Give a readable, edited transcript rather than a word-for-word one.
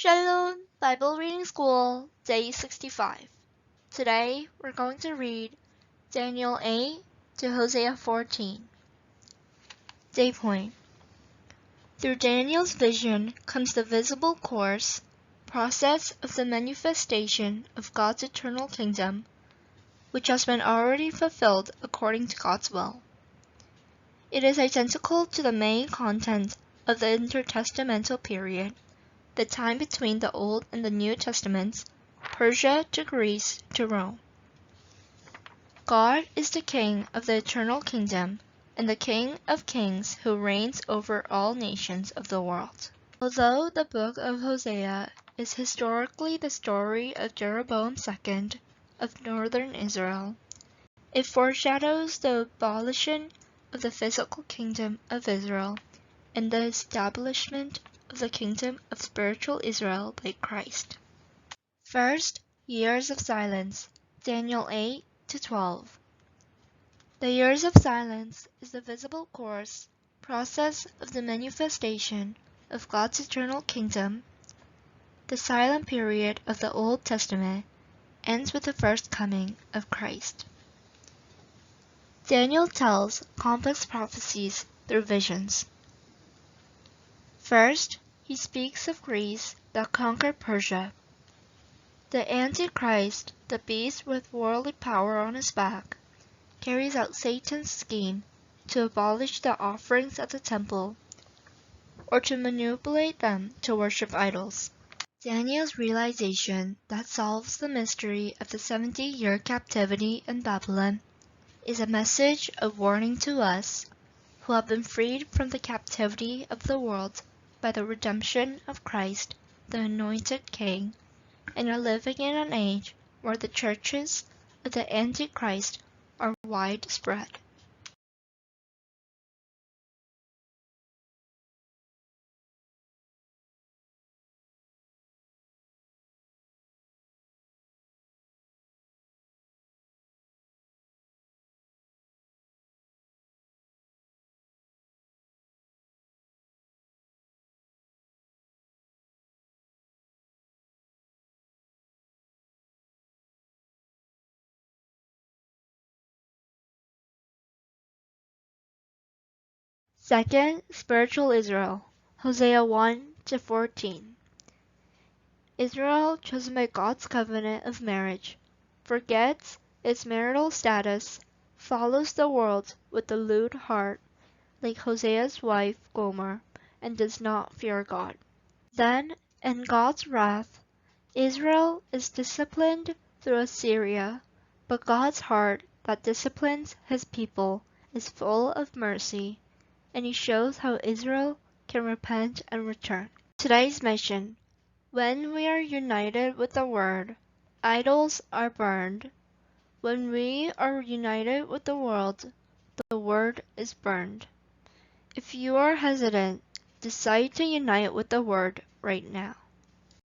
Shalom Bible Reading School, Day 65. Today we're going to read Daniel 8 to Hosea 14. Day point. Through Daniel's vision comes the visible process of the manifestation of God's eternal kingdom, which has been already fulfilled according to God's will. It is identical to the main content of the intertestamental period, the time between the Old and the New Testaments, Persia to Greece to Rome. God is the King of the eternal kingdom and the King of kings who reigns over all nations of the world. Although the book of Hosea is historically the story of Jeroboam II of northern Israel, it foreshadows the abolition of the physical kingdom of Israel and the establishment of the kingdom of spiritual Israel by Christ. First, years of silence, Daniel 8 to 12. The years of silence is the visible process of the manifestation of God's eternal kingdom. The silent period of the Old Testament ends with the first coming of Christ. Daniel tells complex prophecies through visions. First, he speaks of Greece that conquered Persia. The Antichrist, the beast with worldly power on his back, carries out Satan's scheme to abolish the offerings at the temple or to manipulate them to worship idols. Daniel's realization that solves the mystery of the 70-year captivity in Babylon is a message of warning to us who have been freed from the captivity of the world by the redemption of Christ, the anointed King, and are living in an age where the churches of the Antichrist are widespread. Second, spiritual Israel, Hosea 1 to 14. Israel, chosen by God's covenant of marriage, forgets its marital status, follows the world with a lewd heart, like Hosea's wife Gomer, and does not fear God. Then, in God's wrath, Israel is disciplined through Assyria, but God's heart that disciplines his people is full of mercy, and he shows how Israel can repent and return. Today's mission: when we are united with the Word, idols are burned. When we are united with the world, the Word is burned. If you are hesitant, decide to unite with the Word right now.